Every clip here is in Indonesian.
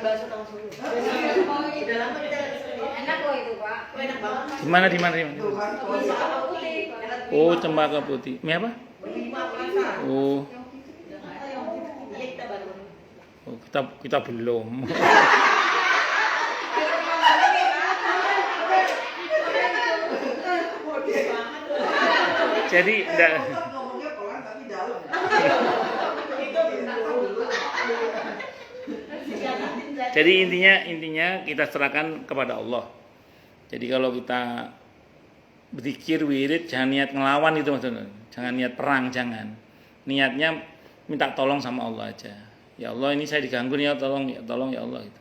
bakso langsung. Udah lama kita nggak kesini. Enak kok itu Pak. Enak banget. Di mana? Cempaka putih. Oh, cempaka putih. Mie apa? Oh. Iya kita baru. Oh, kita belum. Jadi ngomongnya pelan tapi dalam. Jadi intinya kita serahkan kepada Allah. Jadi kalau kita berzikir wirid jangan niat ngelawan itu maksudnya. Jangan niat perang, jangan. Niatnya minta tolong sama Allah aja. Ya Allah ini saya diganggu nih, ya tolong ya Allah gitu.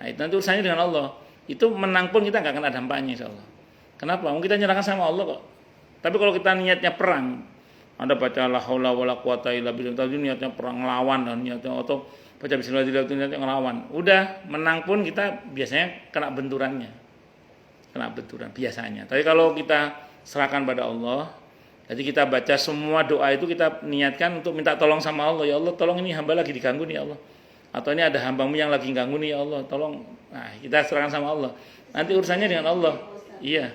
Nah, itu nanti urusannya dengan Allah. Itu menang pun kita nggak akan ada dampaknya insyaallah. Kenapa? Mungkin kita nyerahkan sama Allah kok. Tapi kalau kita niatnya perang, Anda baca la haula wala quwata illa billah, tadi niatnya perang lawan dan niatnya atau baca bismillah niatnya ngelawan. Udah menang pun kita biasanya kena benturannya. Kena benturan biasanya. Tapi kalau kita serahkan pada Allah, jadi kita baca semua doa itu kita niatkan untuk minta tolong sama Allah. Ya Allah, tolong ini hamba lagi diganggu nih ya Allah. Atau ini ada hambamu yang lagi ganggu nih ya Allah, tolong. Nah, kita serahkan sama Allah. Nanti urusannya dengan Allah. Iya.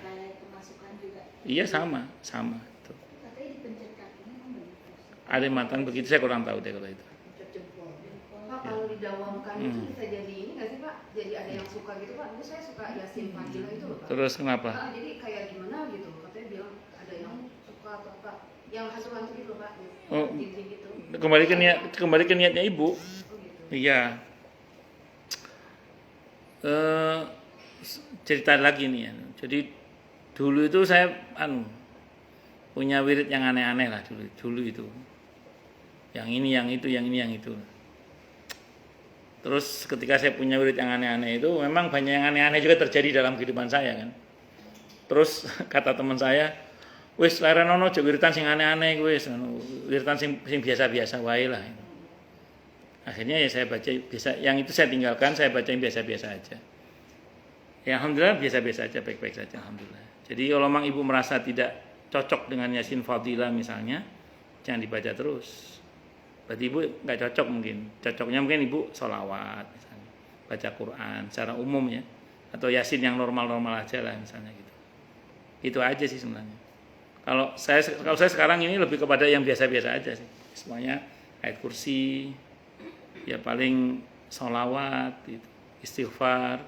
Iya sama. Tuh. Ada mantan begitu saya kurang tahu deh kalau itu. Pak, kalau didawamkan itu bisa jadi ini nggak sih Pak? Jadi ada yang suka gitu Pak? Ini saya suka Yasin Fadilah itu loh Pak. Terus kenapa? Jadi kayak gimana gitu? Katanya bilang ada yang suka atau apa? Yang hantu-hantu gitu Pak? Oh, gitu. kembali ke niatnya ibu. Oh, gitu. Iya. Cerita lagi nih ya. Jadi dulu itu saya punya wirid yang aneh-aneh lah dulu itu. Yang ini, yang itu, yang ini, yang itu. Terus ketika saya punya wirid yang aneh-aneh itu memang banyak yang aneh-aneh juga terjadi dalam kehidupan saya kan. Terus kata teman saya, wis larenono aja wiritan sing aneh-aneh wis, wiritan sing biasa-biasa wae lah. Akhirnya ya saya baca biasa, yang itu saya tinggalkan, saya baca yang biasa-biasa aja. Ya alhamdulillah biasa-biasa aja, baik-baik saja alhamdulillah. Jadi kalau memang ibu merasa tidak cocok dengan Yasin Fadilah misalnya, jangan dibaca terus. Berarti ibu nggak cocok mungkin. Cocoknya mungkin ibu sholawat misalnya, baca Quran secara umum ya, atau Yasin yang normal-normal aja lah misalnya gitu. Itu aja sih sebenarnya. Kalau saya sekarang ini lebih kepada yang biasa-biasa aja sih. Semuanya ayat kursi, ya paling sholawat, gitu, istighfar,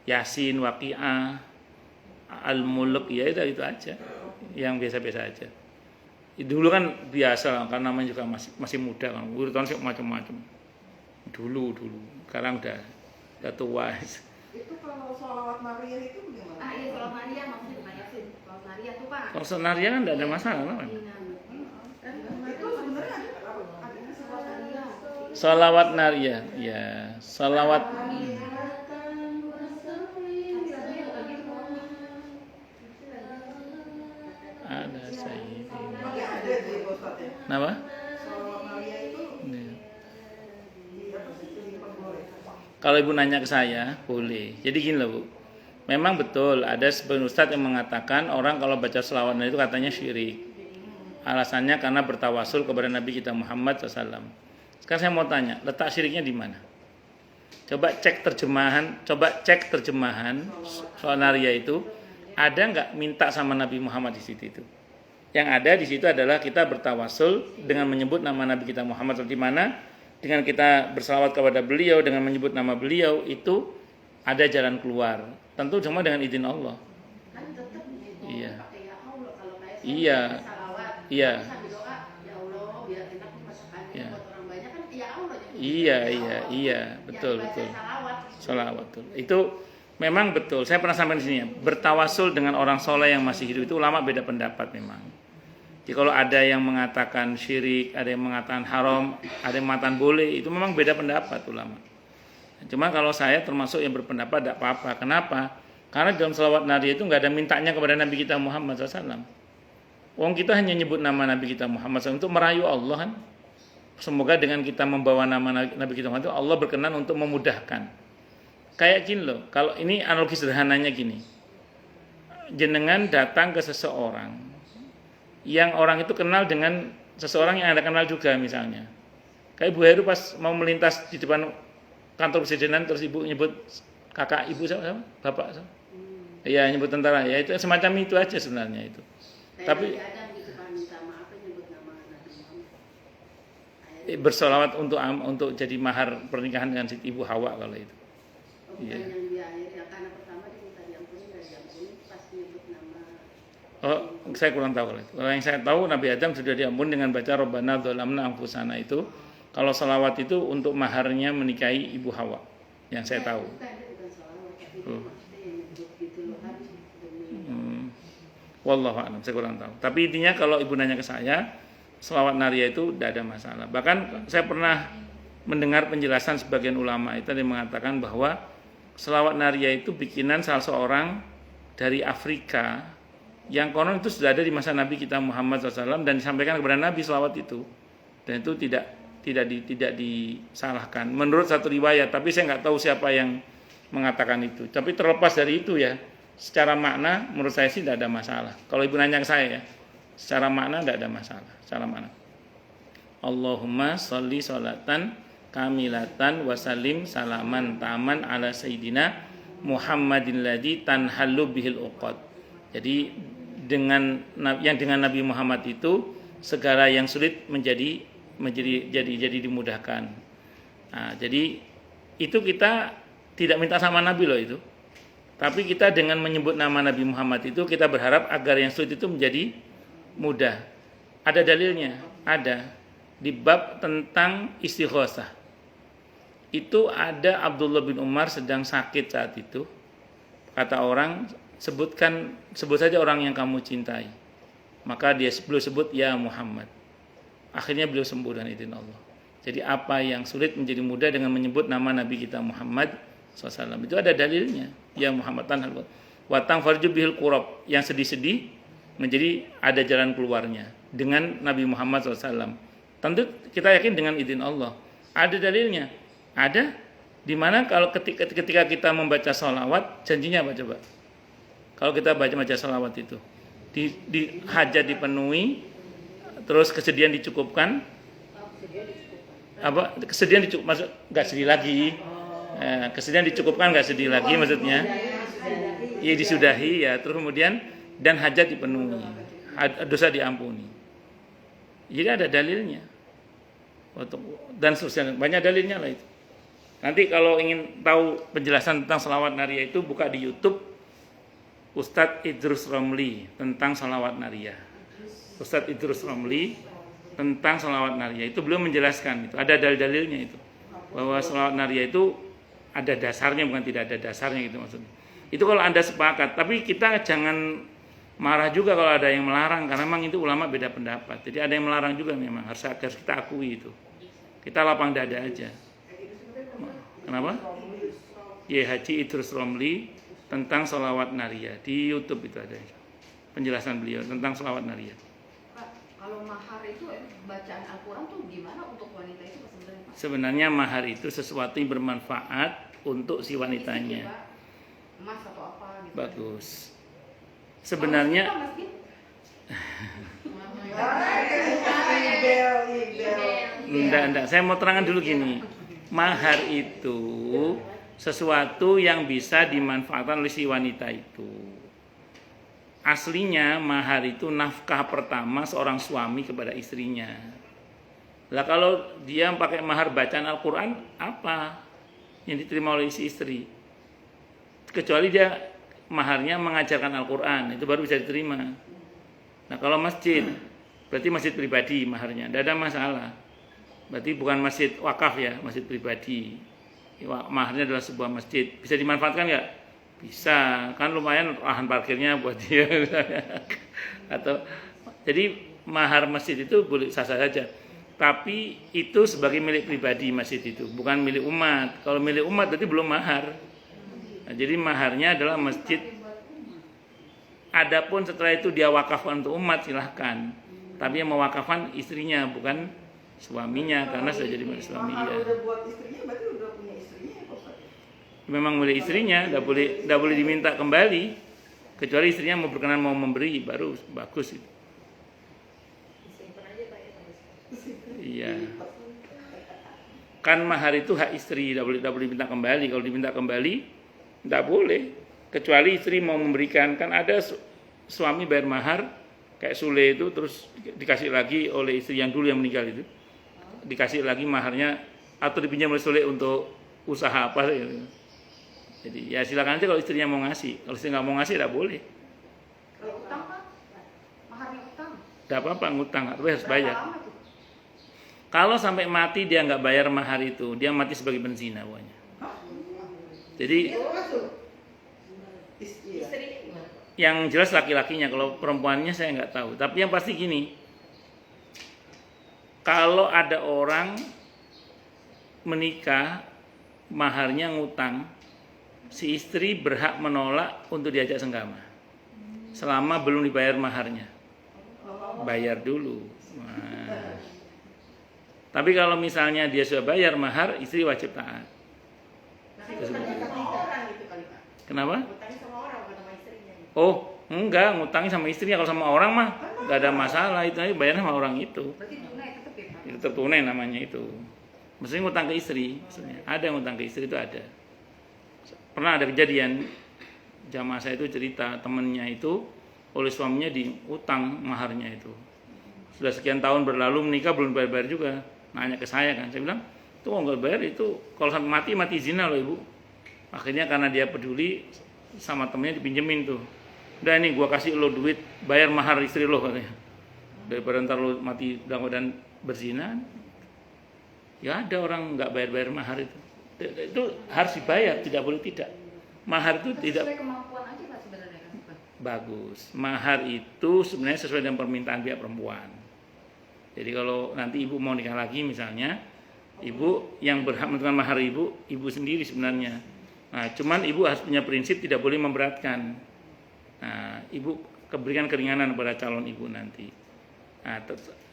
Yasin, Waqiah, Al-Mulk, ya itu aja. Yang biasa-biasa aja. Dulu kan biasa lah, karena namanya juga masih muda kan, urutan sih macam-macam. Dulu, sekarang udah tua. Itu kalau sholawat Maria itu bagaimana? Iya sholawat Maria maksudnya bukan Yasin. Sholawat Maria tuh Pak. Kalau senaria kan tidak ada masalah kan? Itu sebenarnya ada sholawat Maria. Sholawat Naria, ya, sholawat. Ada Sayyidina. Ada di Ustaz ya. Kenapa? Sholawat Maria itu Iya. diperboleh. Kalau ibu nanya ke saya, boleh. Jadi gini loh bu, memang betul ada sebagian ustadz yang mengatakan orang kalau baca selawat itu katanya syirik. Alasannya karena bertawasul kepada Nabi kita Muhammad SAW. Sekarang saya mau tanya, letak syiriknya di mana? Coba cek terjemahan soal Naria itu, ada nggak minta sama Nabi Muhammad di situ itu? Yang ada di situ adalah kita bertawasul dengan menyebut nama Nabi kita Muhammad, di mana dengan kita bersalawat kepada beliau dengan menyebut nama beliau itu ada jalan keluar. Tentu cuma dengan izin Allah. Kan tetap Iya. pakai ya Allah kalau kayak Iya. salawat. Iya. Sambil doa, ya Allah biar enak nih masakannya Iya. buat orang banyak kan ya Allah. Iya, betul. Salawat betul. Itu memang betul. Saya pernah sampai di sini ya. Bertawasul dengan orang soleh yang masih hidup itu ulama beda pendapat memang. Jadi kalau ada yang mengatakan syirik, ada yang mengatakan haram, ada yang mengatakan boleh, itu memang beda pendapat ulama. Cuma kalau saya termasuk yang berpendapat tidak apa-apa. Kenapa? Karena dalam selawat Naria itu nggak ada mintanya kepada Nabi kita Muhammad SAW. Wong kita hanya nyebut nama Nabi kita Muhammad SAW untuk merayu Allah kan. Semoga dengan kita membawa nama Nabi kita Muhammad itu Allah berkenan untuk memudahkan. Kayak gini loh, kalau ini analogi sederhananya gini. Jenengan datang ke seseorang yang orang itu kenal dengan seseorang yang Anda kenal juga misalnya. Kayak Bu Heru pas mau melintas di depan kantor presidenan terus ibu nyebut kakak ibu siapa? Bapak siapa? Iya, nyebut tentara. Ya itu semacam itu aja sebenarnya itu. Tapi bersolawat untuk jadi mahar pernikahan dengan Ibu Hawa kalau itu. Iya. Oh, saya kurang tahu kalau itu. Kalau yang saya tahu Nabi Adam sudah diampuni dengan baca Rabbana dzalamna anfusana itu. Kalau salawat itu untuk maharnya menikahi Ibu Hawa. Yang saya tahu. Wallahu a'lam, saya kurang tahu. Tapi intinya kalau ibu nanya ke saya, selawat naria itu tidak ada masalah. Bahkan saya pernah mendengar penjelasan sebagian ulama itu yang mengatakan bahwa selawat naria itu bikinan salah seorang dari Afrika yang konon itu sudah ada di masa Nabi kita Muhammad SAW dan disampaikan kepada Nabi selawat itu, dan itu tidak disalahkan menurut satu riwayat. Tapi saya nggak tahu siapa yang mengatakan itu. Tapi terlepas dari itu ya, secara makna menurut saya sih tidak ada masalah. Kalau ibu nanya ke saya ya, secara makna tidak ada masalah. Secara makna. Allahumma sholli sholatan kamilatan wasalim salaman taman ala sayyidina Muhammadin ladzi tanhallu bihil uqad. Jadi dengan Nabi Muhammad itu segala yang sulit menjadi dimudahkan. Nah, jadi itu kita tidak minta sama Nabi loh itu. Tapi kita dengan menyebut nama Nabi Muhammad itu kita berharap agar yang sulit itu menjadi mudah. Ada dalilnya, ada di bab tentang istighosah. Itu ada Abdullah bin Umar sedang sakit saat itu. Kata orang, sebut saja orang yang kamu cintai. Maka dia beliau sebut ya Muhammad. Akhirnya beliau sembuh dan izin Allah. Jadi apa yang sulit menjadi mudah dengan menyebut nama Nabi kita Muhammad SAW. Itu ada dalilnya. Ya Muhammad tanhal watang farju bihil qurab, yang sedih-sedih menjadi ada jalan keluarnya dengan Nabi Muhammad SAW. Tentu kita yakin dengan izin Allah. Ada dalilnya. Ada di mana kalau ketika kita membaca sholawat, janjinya apa coba? Kalau kita baca sholawat itu di hajat dipenuhi, terus kesedihan dicukupkan. Apa kesedihan dicukup, maksud nggak sedih lagi. Kesedihan dicukupkan, nggak sedih lagi maksudnya. Ya disudahi ya, terus kemudian dan hajat dipenuhi, dosa diampuni. Jadi ada dalilnya. Dan seterusnya banyak dalilnya lah itu. Nanti kalau ingin tahu penjelasan tentang salawat naria itu buka di YouTube Ustadz Idrus Romli tentang salawat naria. Ustadz Idrus Romli tentang salawat naria itu beliau menjelaskan itu ada dalil-dalilnya itu bahwa salawat naria itu ada dasarnya, bukan tidak ada dasarnya gitu maksudnya. Itu kalau Anda sepakat, tapi kita jangan marah juga kalau ada yang melarang karena memang itu ulama beda pendapat. Jadi ada yang melarang juga memang harus kita akui itu. Kita lapang dada aja. Kenapa? Ya Haji Idrus Romli tentang salawat naria di YouTube itu ada penjelasan beliau tentang salawat naria. Kalau mahar itu bacaan Al-Quran tuh gimana untuk wanita itu sebenarnya? Sebenarnya mahar itu sesuatu yang bermanfaat untuk si wanitanya. Emas atau apa gitu. Bagus. Sebenarnya enggak. Saya mau terangkan dulu gini. Mahar itu sesuatu yang bisa dimanfaatkan oleh si wanita itu. Aslinya mahar itu nafkah pertama seorang suami kepada istrinya. Lah kalau dia pakai mahar bacaan Al-Quran, apa yang diterima oleh si istri? Kecuali dia maharnya mengajarkan Al-Quran, itu baru bisa diterima. Nah kalau masjid, berarti masjid pribadi maharnya, tidak ada masalah. Berarti bukan masjid wakaf ya, masjid pribadi. Maharnya adalah sebuah masjid, bisa dimanfaatkan nggak? Bisa, kan lumayan lahan parkirnya buat dia. Atau jadi mahar masjid itu boleh sah-sah saja. Tapi itu sebagai milik pribadi masjid itu, bukan milik umat. Kalau milik umat berarti belum mahar. Nah, jadi maharnya adalah masjid. Adapun setelah itu dia wakafkan untuk umat silahkan. Tapi yang mewakafkan istrinya bukan suaminya karena sudah jadi milik suami. Kalau udah buat istrinya berarti udah punya istrinya ya Pak? Memang milik istrinya, tidak boleh diminta kembali kecuali istrinya mau berkenan mau memberi baru bagus itu. Iya. Kan mahar itu hak istri, tidak boleh diminta kembali. Kalau diminta kembali, tidak boleh. Kecuali istri mau memberikan. Kan ada suami bayar mahar, kayak Sule itu, terus dikasih lagi oleh istri yang dulu yang meninggal itu. Dikasih lagi maharnya, atau dipinjam oleh Sule untuk usaha apa. Gitu. Jadi ya silakan aja kalau istrinya mau ngasih. Kalau istri nggak mau ngasih, tidak boleh. Kalau utang Pak, maharnya utang. Tidak apa-apa ngutang, tapi harus bayar. Berapa lama tuh? Kalau sampai mati dia nggak bayar mahar itu, dia mati sebagai penzina pokoknya. Jadi Istrinya gimana? yang jelas laki-lakinya, kalau perempuannya saya nggak tahu. Tapi yang pasti gini, kalau ada orang menikah, maharnya ngutang, si istri berhak menolak untuk diajak senggama. Selama belum dibayar maharnya. Bayar dulu. Nah. Tapi kalau misalnya dia sudah bayar mahar, istri wajib taat. Ngutangnya sama orang gitu kali Pak. Kenapa? Ngutangnya sama orang bukan sama istrinya. Oh, enggak, ngutangnya sama istrinya. Kalau sama orang mah enggak ada masalah, itu aja bayarnya sama orang itu. Berarti tunai tetap ya Pak? Itu tertunai namanya itu. Maksudnya ngutang ke istri, maksudnya. Ada yang ngutang ke istri itu ada. Pernah ada kejadian jamaah saya itu cerita temennya itu oleh suaminya diutang maharnya itu. Sudah sekian tahun berlalu menikah belum bayar-bayar juga. Nanya ke saya kan, saya bilang, itu kalau nggak bayar itu kalau sampai mati zina loh ibu. Akhirnya karena dia peduli sama temennya dipinjemin tuh. Udah ini gua kasih lo duit, bayar mahar istri lo katanya. Daripada ntar lo mati dan berzina. Ya ada orang nggak bayar mahar itu. Itu harus dibayar, tidak boleh tidak. Mahar itu tidak Sesuai kemampuan aja Pak sebenarnya kan Pak? bagus. Mahar itu sebenarnya sesuai dengan permintaan pihak perempuan. Jadi kalau nanti ibu mau nikah lagi misalnya, ibu yang berhak menentukan mahar ibu sendiri sebenarnya. Nah, cuman ibu harus punya prinsip tidak boleh memberatkan. Nah, ibu berikan keringanan kepada calon ibu nanti. Nah,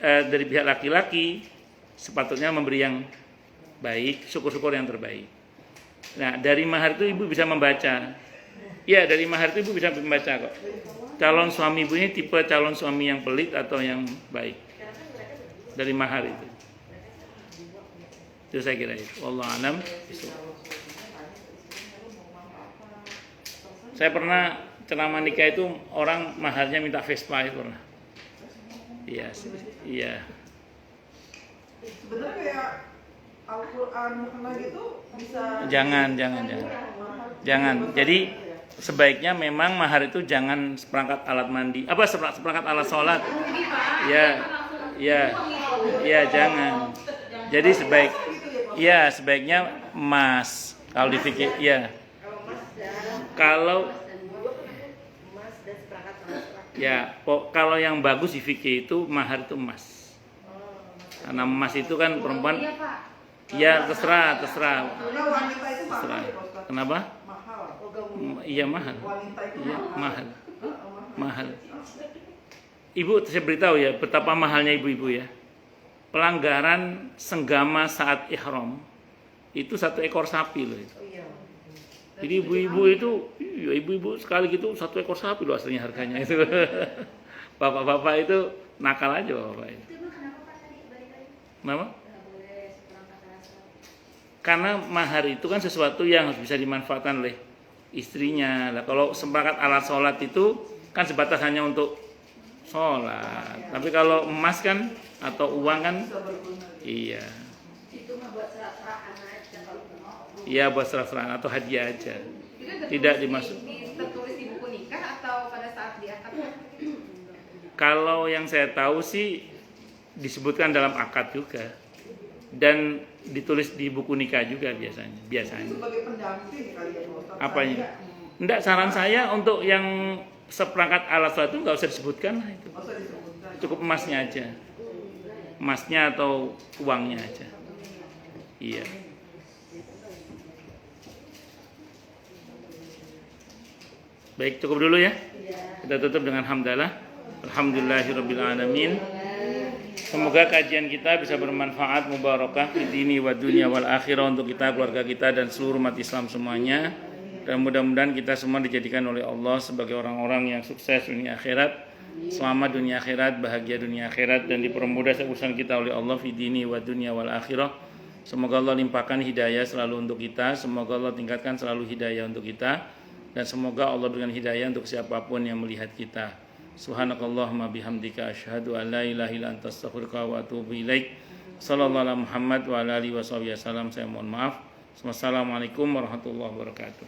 dari pihak laki-laki sepatutnya memberi yang baik, syukur-syukur yang terbaik. Nah, dari mahar itu ibu bisa membaca. Ya, dari mahar itu ibu bisa membaca kok. Calon suami ibu ini tipe calon suami yang pelit atau yang baik. Dari mahar itu. Itu saya kira itu. Wallahu a'lam. Saya pernah ceramah nikah itu orang maharnya minta Vespa itu pernah. Iya, iya. Sebenarnya kayak Al-Quran gitu bisa. Jangan. Jadi sebaiknya memang mahar itu jangan seperangkat alat mandi. Apa seperangkat alat sholat? Ya, jangan. Jadi sebaiknya emas. Kalau dipikir, ya. Kalau emas dan seperangkat alat. ya, kalau yang bagus di fikih itu mahar itu emas. Karena emas itu kan perempuan. Iya Pak. Ya terserah. Karena wanita itu mahal Terserah. ya Pak Ustaz? Kenapa? Mahal. Iya mahal. Wanita itu Iya mahal. mahal. Ibu saya beritahu ya betapa mahalnya ibu-ibu ya. Pelanggaran senggama saat ihram itu 1 ekor sapi loh itu. Oh iya. Jadi ibu-ibu sekali gitu 1 ekor sapi loh aslinya harganya itu. Bapak-bapak itu nakal aja bapak itu. Itu kenapa Pak tadi balik lagi? Kenapa? Nggak boleh seperangkat alat sholat. Karena mahar itu kan sesuatu yang harus bisa dimanfaatkan oleh istrinya. Lah kalau seperangkat alat sholat itu kan sebatas hanya untuk sholat. Tapi kalau emas kan atau uang kan, iya. Itu mah buat serah-serahan aja kalau mau. Iya buat serah-serahan atau hadiah aja. Itu Tidak tertulis dimasuk. tertulis di buku nikah atau pada saat di akad? Kalau yang saya tahu sih disebutkan dalam akad juga dan ditulis di buku nikah juga biasanya. Sebagai pendamping kali ya Pak Ustaz. Apanya? Enggak, saran saya untuk yang seperangkat alat sholat itu nggak usah disebutkan lah itu. Nggak usah disebutkan. Cukup emasnya aja. Emasnya atau uangnya aja. Iya. Baik, cukup dulu ya. Kita tutup dengan hamdalah. Alhamdulillahirabbil alamin. Semoga kajian kita bisa bermanfaat, mubarakah di dini wa dunia wal akhirah untuk kita, keluarga kita dan seluruh umat Islam semuanya. Dan mudah-mudahan kita semua dijadikan oleh Allah sebagai orang-orang yang sukses dunia akhirat, selamat dunia akhirat, bahagia dunia akhirat, dan dipermudah urusan kita oleh Allah fi dini wa dunia wal akhirah. Semoga Allah limpahkan hidayah selalu untuk kita, semoga Allah tingkatkan selalu hidayah untuk kita, dan semoga Allah berikan hidayah untuk siapapun yang melihat kita. Subhanakallahumma bihamdika asyhadu an la ilaha illa anta astaghfiruka wa atubu ilaik. Sallallahu alaihi Muhammad wa ala alihi wasallam. Saya mohon maaf. Wassalamualaikum warahmatullahi wabarakatuh.